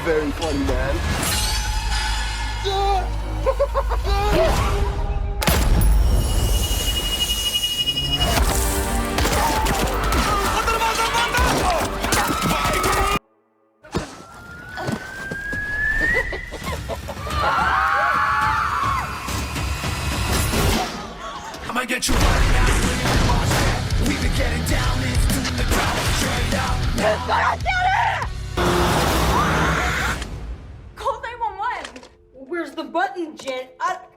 Very funny, man. I might get you right now. We've been getting down into the ground straight up. Call 911. Where's the button, Jen?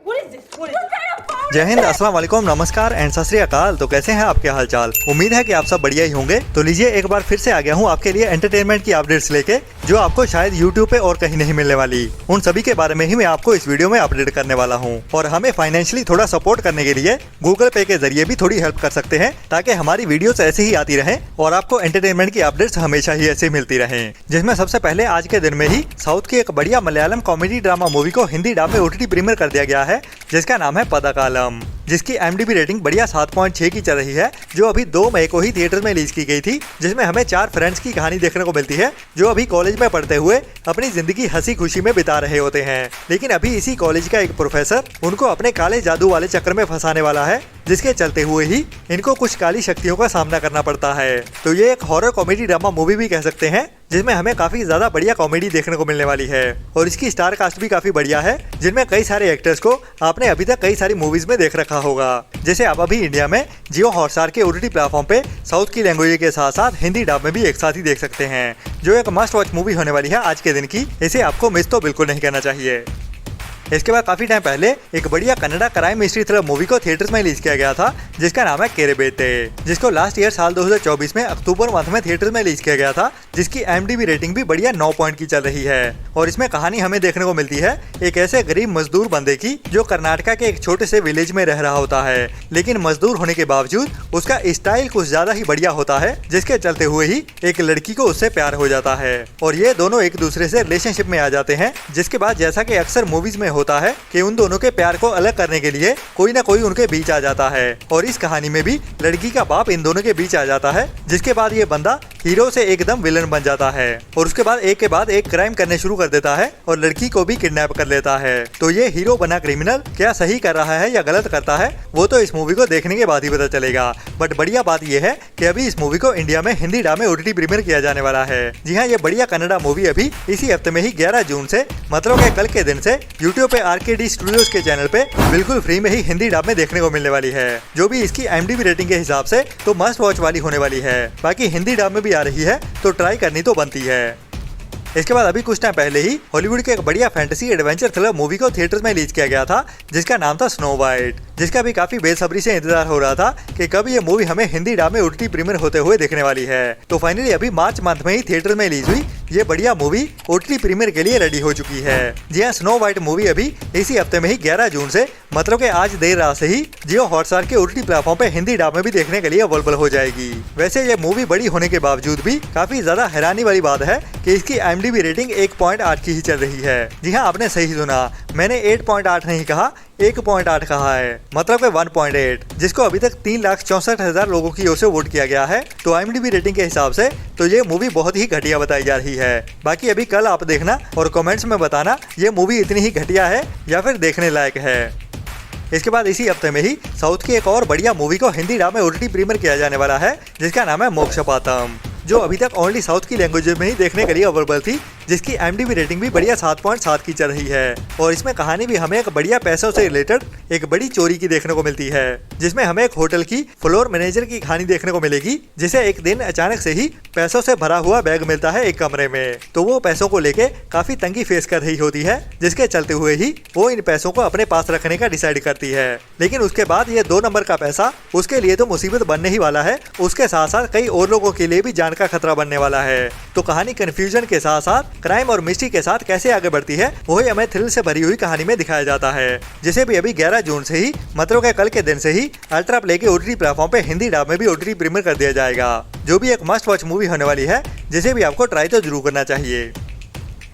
What is this? What is What it? kind of phone? जय हिंद, अस्सलाम वालेकुम, नमस्कार and सत श्री अकाल। तो कैसे हैं आपके हालचाल? उम्मीद है कि आप सब बढ़िया ही होंगे। तो लीजिए एक बार फिर से आ गया हूँ आपके लिए एंटरटेनमेंट की अपडेट्स लेके, जो आपको शायद यूट्यूब पे और कहीं नहीं मिलने वाली। उन सभी के बारे में ही मैं आपको इस वीडियो में अपडेट करने वाला हूँ। और हमें फाइनेंशियली थोड़ा सपोर्ट करने के लिए गूगल पे के जरिए भी थोड़ी हेल्प कर सकते हैं, ताकि हमारी वीडियोस ऐसे ही आती रहे और आपको एंटरटेनमेंट की अपडेट्स हमेशा ही ऐसे मिलती रहे। जिसमें सबसे पहले आज के दिन में ही साउथ की एक बढ़िया मलयालम कॉमेडी ड्रामा मूवी को हिंदी डब में OTT प्रीमियर कर दिया गया है, जिसका नाम है पदाकालम, जिसकी IMDb रेटिंग बढ़िया 7.6 की चल रही है, जो अभी 2 मई को ही थिएटर में रिलीज की गई थी। जिसमें हमें 4 फ्रेंड्स की कहानी देखने को मिलती है, जो अभी कॉलेज में पढ़ते हुए अपनी जिंदगी हंसी खुशी में बिता रहे होते हैं। लेकिन अभी इसी कॉलेज का एक प्रोफेसर उनको अपने काले जादू वाले चक्कर में फंसाने वाला है, जिसके चलते हुए ही इनको कुछ काली शक्तियों का सामना करना पड़ता है। तो ये एक हॉरर कॉमेडी ड्रामा मूवी भी कह सकते हैं, जिसमें हमें काफी ज्यादा बढ़िया कॉमेडी देखने को मिलने वाली है। और इसकी स्टार कास्ट भी काफी बढ़िया है, जिनमें कई सारे एक्टर्स को आपने अभी तक कई सारी मूवीज में देख रखा होगा। जैसे आप अभी इंडिया में जियो हॉटस्टार के OTT प्लेटफॉर्म पे साउथ की लैंग्वेज के साथ साथ हिंदी डब में भी एक साथ ही देख सकते हैं, जो एक मस्ट वॉच मूवी होने वाली है आज के दिन की। इसे आपको मिस तो बिल्कुल नहीं करना चाहिए। इसके बाद काफी टाइम पहले एक बढ़िया Kannada crime mystery thriller movie को थिएटर्स में रिलीज किया गया था, जिसका नाम है केरेबेते, जिसको लास्ट ईयर साल 2024 में अक्टूबर मंथ में थिएटर्स में रिलीज किया गया था, जिसकी IMDb रेटिंग भी बढ़िया 9 पॉइंट की चल रही है। और इसमें कहानी हमें देखने को मिलती है एक ऐसे गरीब मजदूर बंदे की, जो कर्नाटका के एक छोटे से विलेज में रह रहा होता है, लेकिन मजदूर होने के बावजूद उसका स्टाइल कुछ ज्यादा ही बढ़िया होता है, जिसके चलते हुए ही एक लड़की को उससे प्यार हो जाता है और ये दोनों एक दूसरे से रिलेशनशिप में आ जाते हैं। जिसके बाद जैसा कि अक्सर मूवीज में होता है कि उन दोनों के प्यार को अलग करने के लिए कोई ना कोई उनके बीच आ जाता है, और इस कहानी में भी लड़की का बाप इन दोनों के बीच आ जाता है, जिसके बाद ये बंदा हीरो से एकदम विलन बन जाता है और उसके बाद एक के बाद एक क्राइम करने शुरू कर देता है और लड़की को भी किडनैप कर लेता है। तो ये हीरो बना क्रिमिनल क्या सही कर रहा है या गलत करता है, वो तो इस मूवी को देखने के बाद ही पता चलेगा। बट बढ़िया बात ये है कि अभी इस मूवी को इंडिया में हिंदी डब में OTT प्रीमियर किया जाने वाला है। जी हाँ, ये बढ़िया कन्नड़ा मूवी अभी इसी हफ्ते में ही 11 जून से, मतलब कि कल के दिन से यूट्यूब पे RKD स्टूडियोज के चैनल पे बिल्कुल फ्री में ही हिंदी डब में देखने को मिलने वाली है, जो भी इसकी IMDb रेटिंग के हिसाब से तो मस्ट वॉच वाली होने वाली है। बाकी हिंदी डब में भी आ रही है, तो ट्राई करनी तो बनती है। इसके बाद अभी कुछ टाइम पहले ही हॉलीवुड के एक बढ़िया फैंटेसी एडवेंचर थ्रिलर मूवी को थिएटर्स में रिलीज किया गया था, जिसका नाम था स्नो वाइट, जिसका भी काफी बेसब्री से इंतजार हो रहा था कि कब ये मूवी हमें हिंदी डब में OTT प्रीमियर होते हुए देखने वाली है। तो फाइनली अभी मार्च मंथ में ही थिएटर में रिलीज हुई ये बढ़िया मूवी OTT प्रीमियर के लिए रेडी हो चुकी है। जी हाँ, स्नो वाइट मूवी अभी इसी हफ्ते में ही 11 जून से, मतलब कि आज देर रात से ही जियो हॉटस्टार के OTT प्लेटफॉर्म पे हिंदी डब में भी देखने के लिए अवेलेबल हो जाएगी। वैसे ये मूवी बड़ी होने के बावजूद भी काफी ज्यादा हैरानी वाली बात है कि इसकी IMDb रेटिंग 1.8 की ही चल रही है। जी हाँ, आपने सही सुना, मैंने 8.8 नहीं कहा, 1.8 कहा है, मतलब कि 1.8, जिसको अभी तक 3,64,000 लोगों की ओर से वोट किया गया है। तो IMDb रेटिंग के हिसाब से तो ये मूवी बहुत ही घटिया बताई जा रही है। बाकी अभी कल आप देखना और कमेंट्स में बताना ये मूवी इतनी ही घटिया है या फिर देखने लायक है। इसके बाद इसी हफ्ते में ही साउथ की एक और बढ़िया मूवी को हिंदी डब में OTT प्रीमियर किया जाने वाला है, जिसका नाम है मोक्षपातम, जो अभी तक ओनली साउथ की लैंग्वेज में ही देखने के लिए अवेलेबल थी, जिसकी IMDb रेटिंग भी बढ़िया 7.7 की चल रही है। और इसमें कहानी भी हमें एक बढ़िया पैसों से रिलेटेड एक बड़ी चोरी की देखने को मिलती है, जिसमें हमें एक होटल की फ्लोर मैनेजर की कहानी देखने को मिलेगी, जिसे एक दिन अचानक से ही पैसों से भरा हुआ बैग मिलता है एक कमरे में। तो वो पैसों को लेके काफी तंगी फेस कर रही होती है, जिसके चलते हुए ही वो इन पैसों को अपने पास रखने का डिसाइड करती है। लेकिन उसके बाद ये 2 नंबर का पैसा उसके लिए तो मुसीबत बनने ही वाला है, उसके साथ साथ कई और लोगों के लिए भी जान का खतरा बनने वाला है। तो कहानी कंफ्यूजन के साथ साथ क्राइम और मिस्ट्री के साथ कैसे आगे बढ़ती है, वही हमें थ्रिल से भरी हुई कहानी में दिखाया जाता है, जिसे भी अभी 11 जून से ही, मतलब कि कल के दिन से ही अल्ट्रा प्ले के OTT प्लेटफॉर्म पे हिंदी डब में भी OTT प्रीमियर कर दिया जाएगा, जो भी एक मस्ट वॉच मूवी होने वाली है, जिसे भी आपको ट्राई तो जरूर करना चाहिए।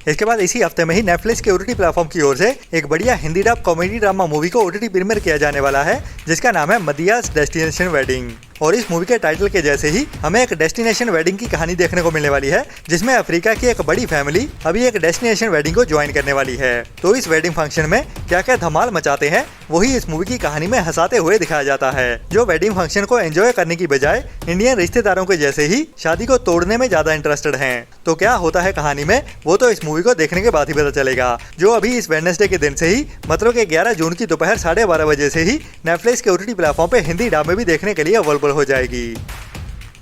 इसके बाद इसी हफ्ते में ही नेटफ्लिक्स के OTT प्लेटफॉर्म की ओर से एक बढ़िया Hindi dub comedy drama movie को OTT प्रीमियर किया जाने वाला है, जिसका नाम है मदियास डेस्टिनेशन वेडिंग। और इस मूवी के टाइटल के जैसे ही हमें एक डेस्टिनेशन वेडिंग की कहानी देखने को मिलने वाली है, जिसमें अफ्रीका की एक बड़ी फैमिली अभी एक डेस्टिनेशन वेडिंग को ज्वाइन करने वाली है। तो इस वेडिंग फंक्शन में क्या क्या धमाल मचाते हैं वही इस मूवी की कहानी में हंसाते हुए दिखाया जाता है, जो वेडिंग फंक्शन को एंजॉय करने की बजाय इंडियन रिश्तेदारों के जैसे ही शादी को तोड़ने में ज्यादा इंटरेस्टेड हैं। तो क्या होता है कहानी में वो तो इस मूवी को देखने के बाद ही पता चलेगा, जो अभी इस वेडनेसडे के दिन से ही मतलब कि 11 जून की दोपहर 12:30 बजे से ही नेटफ्लिक्स के OTT प्लेटफॉर्म पे हिंदी डब में भी देखने के लिए अवेलेबल हो जाएगी।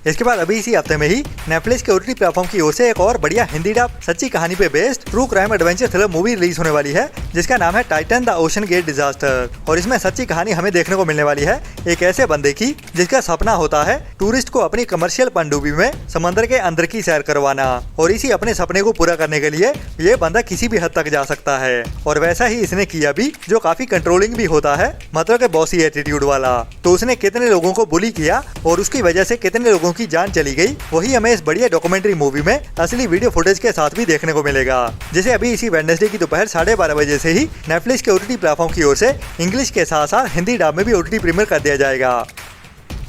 इसके बाद अभी इसी हफ्ते में ही नेटफ्लिक्स के OTT प्लेटफॉर्म की ओर से एक और बढ़िया हिंदी डब सच्ची कहानी पे based true crime adventure thriller movie release होने वाली है, जिसका नाम है Titan the Ocean Gate disaster. और इसमें सच्ची कहानी हमें देखने को मिलने वाली है एक ऐसे बंदे की जिसका सपना होता है टूरिस्ट को अपनी कमर्शियल पनडुब्बी में समंदर के अंदर की सैर करवाना, और इसी अपने सपने को पूरा करने के लिए ये बंदा किसी भी हद तक जा सकता है। और वैसा ही इसने किया भी, जो काफी कंट्रोलिंग भी होता है, मतलब के बॉसी एटीट्यूड वाला। तो उसने कितने लोगों को बुली किया और उसकी वजह से कितने लोगों की जान चली गई, वही हमें इस बढ़िया डॉक्यूमेंट्री मूवी में असली वीडियो फुटेज के साथ भी देखने को मिलेगा, जिसे अभी इसी वेडनेसडे की दोपहर 12:30 बजे से ही नेटफ्लिक्स के OTT प्लेटफॉर्म की ओर से इंग्लिश के साथ साथ हिंदी डब में भी OTT प्रीमियर कर दिया जाएगा।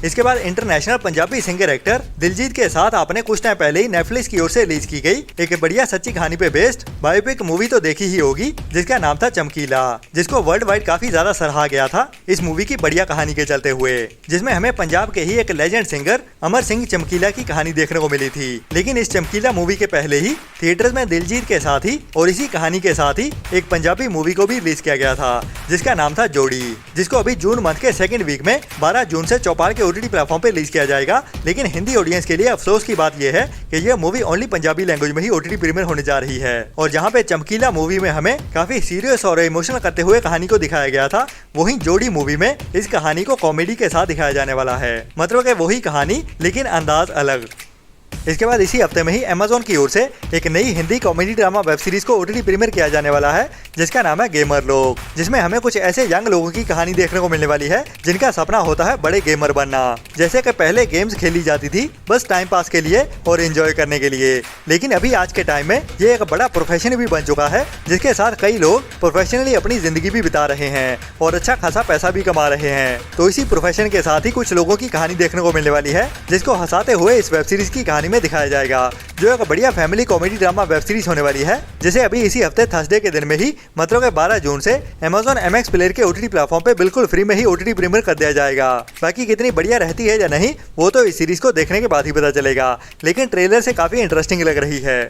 इसके बाद international Punjabi singer actor Diljit के साथ आपने कुछ टाइम पहले ही नेटफ्लिक्स की ओर से रिलीज की गई एक बढ़िया सच्ची कहानी पे बेस्ड बायोपिक मूवी तो देखी ही होगी, जिसका नाम था चमकीला, जिसको वर्ल्ड वाइड काफी ज्यादा सराहा गया था इस मूवी की बढ़िया कहानी के चलते हुए, जिसमें हमें पंजाब के ही एक लेजेंड सिंगर अमर सिंह चमकीला की कहानी देखने को मिली थी। लेकिन इस चमकीला मूवी के पहले ही थिएटर्स में दिलजीत के साथ ही और इसी कहानी के साथ ही एक पंजाबी मूवी को भी रिलीज किया गया था, जिसका नाम था जोड़ी, जिसको अभी जून मंथ के सेकंड वीक में 12 जून से चौपाल के OTT प्लेटफॉर्म पे रिलीज किया जाएगा। लेकिन हिंदी ऑडियंस के लिए अफसोस की बात यह है कि यह मूवी ओनली पंजाबी लैंग्वेज में ही OTT प्रीमियर होने जा रही है। और जहां पे चमकीला मूवी में हमें काफी सीरियस और इमोशनल करते हुए कहानी को दिखाया गया था, वहीं जोड़ी मूवी में इस कहानी को कॉमेडी के साथ दिखाया जाने वाला है, मतलब कि वही कहानी लेकिन अंदाज अलग। इसके बाद इसी हफ्ते में ही Amazon की ओर से एक नई Hindi comedy drama web series को OTT प्रीमियर किया जाने वाला है, जिसका नाम है गेमर लोग, जिसमें हमें कुछ ऐसे यंग लोगों की कहानी देखने को मिलने वाली है जिनका सपना होता है बड़े गेमर बनना। जैसे कि पहले गेम्स खेली जाती थी बस टाइम पास के लिए और एंजॉय करने के लिए, लेकिन अभी आज के टाइम में ये एक बड़ा प्रोफेशन भी बन चुका है, जिसके साथ कई लोग प्रोफेशनली अपनी जिंदगी भी बिता रहे हैं और अच्छा खासा पैसा भी कमा रहे हैं। तो इसी प्रोफेशन के साथ ही कुछ लोगों की कहानी देखने को मिलने वाली है, जिसको हंसाते हुए इस वेब सीरीज की कहानी में दिखाया जाएगा, जो एक बढ़िया family comedy drama web series होने वाली है, जिसे अभी इसी हफ्ते थर्सडे के दिन में ही मतलब के 12 जून से Amazon MX प्लेयर के OTT प्लेटफॉर्म पे बिल्कुल फ्री में ही OTT प्रीमियर कर दिया जाएगा। बाकी कितनी बढ़िया रहती है या नहीं वो तो इस सीरीज को देखने के बाद ही पता चलेगा, लेकिन ट्रेलर से काफी इंटरेस्टिंग लग रही है।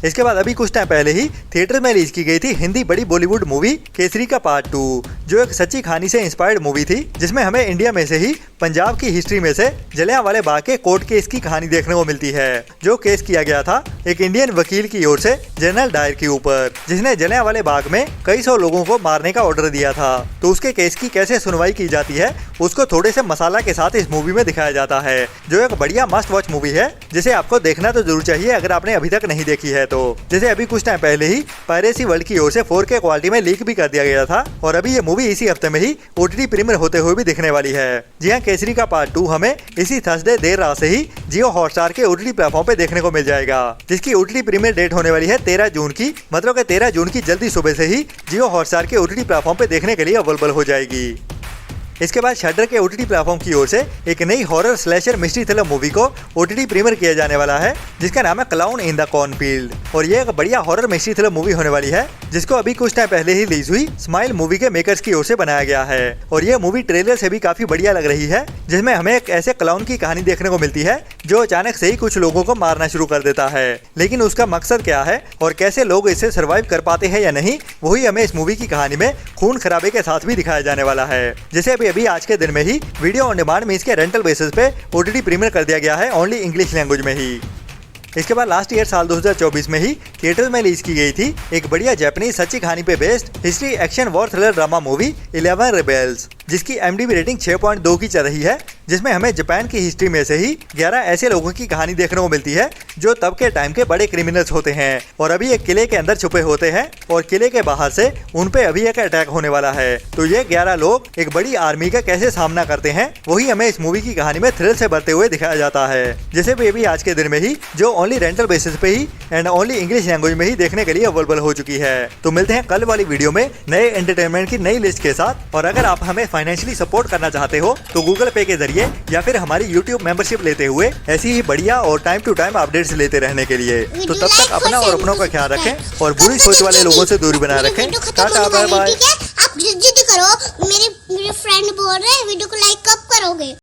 इसके बाद अभी कुछ टाइम पहले ही थिएटर में रिलीज की गई थी हिंदी बड़ी बॉलीवुड मूवी केसरी का पार्ट 2, जो एक सच्ची कहानी से इंस्पायर्ड मूवी थी, जिसमें हमें इंडिया में से ही पंजाब की हिस्ट्री में से जलियांवाले बाग के कोर्ट केस की कहानी देखने को मिलती है, जो केस किया गया था एक इंडियन वकील की ओर से जनरल डायर के ऊपर, जिसने जलियांवाले बाग में कई सौ लोगों को मारने का ऑर्डर दिया था। तो उसके केस की कैसे सुनवाई की जाती है उसको थोड़े से मसाला के साथ इस मूवी में दिखाया जाता है, जो एक बढ़िया मस्ट वॉच मूवी है, जिसे आपको देखना तो जरूर चाहिए अगर आपने अभी तक नहीं देखी है तो। जैसे अभी कुछ टाइम पहले ही पायरेसी वर्ल्ड की ओर से 4K क्वालिटी में लीक भी कर दिया गया था, और अभी ये मूवी इसी हफ्ते में ही OTT प्रीमियर होते हुए भी दिखने वाली है। जी हाँ, केसरी का पार्ट 2 हमें इसी थर्सडे देर रात से ही जियो हॉटस्टार के OTT प्लेटफॉर्म पे देखने को मिल जाएगा, जिसकी OTT प्रीमियर डेट होने वाली है 13 जून की, मतलब कि 13 जून की जल्दी सुबह से ही जियो हॉटस्टार के OTT प्लेटफॉर्म पे देखने के लिए अवेलेबल हो जाएगी। इसके बाद शटर के OTT प्लेटफॉर्म की ओर से एक नई horror slasher mystery thriller movie को OTT प्रीमियर किया जाने वाला है, जिसका नाम है क्लाउन इन द कॉर्नफील्ड, और ये एक बढ़िया हॉरर मिस्ट्री थ्रिलर मूवी होने वाली है, जिसको अभी कुछ टाइम पहले ही रिलीज हुई स्माइल मूवी के मेकर्स की ओर से बनाया गया है। और ये मूवी ट्रेलर से भी काफी बढ़िया लग रही है, जिसमें हमें एक ऐसे क्लाउन की कहानी देखने को मिलती है जो अचानक से ही कुछ लोगों को मारना शुरू कर देता है, लेकिन उसका मकसद क्या है और कैसे लोग इससे सर्वाइव कर पाते हैं या नहीं, वही हमें इस मूवी की कहानी में खून खराबे के साथ भी दिखाया जाने वाला है, जिसे अभी आज के दिन में ही वीडियो ऑन डिमांड में इसके रेंटल बेसिस पे OTT प्रीमियर कर दिया गया है ओनली इंग्लिश लैंग्वेज में ही। इसके बाद लास्ट ईयर साल 2024 में ही थिएटर में रिलीज की गई थी एक बढ़िया जापानीज सच्ची कहानी पे based history action war thriller drama movie 11 rebels, जिसकी IMDb रेटिंग 6.2 की चल रही है, जिसमें हमें जापान की हिस्ट्री में से ही 11 ऐसे लोगों की कहानी देखने को मिलती है जो तब के टाइम के बड़े क्रिमिनल्स होते हैं और अभी एक किले के अंदर छुपे होते हैं और किले के बाहर से उन पे अभी एक अटैक होने वाला है। तो ये 11 लोग एक बड़ी आर्मी का कैसे सामना करते हैं वही हमें इस मूवी की कहानी में थ्रिल से भरते हुए दिखाया जाता है, जिसे भी आज के दिन में ही जो ओनली रेंटल बेसिस पे ही एंड ओनली इंग्लिश लैंग्वेज में ही देखने के लिए अवेलेबल हो चुकी है। तो मिलते हैं कल वाली वीडियो में नए एंटरटेनमेंट की नई लिस्ट के साथ, और अगर आप हमें फाइनेंशियली सपोर्ट करना चाहते हो तो गूगल पे के जरिए लिए या फिर हमारी YouTube मेंबरशिप लेते हुए ऐसी ही बढ़िया और टाइम टू टाइम अपडेट्स लेते रहने के लिए। तो तब तक अपना और अपनों का ख्याल रखें और बुरी सोच वाले लोगों से दूरी बनाए रखें। टाटा बाय बाय। आप जिद करो, मेरे फ्रेंड बोल रहे हैं वीडियो को लाइक कब करोगे?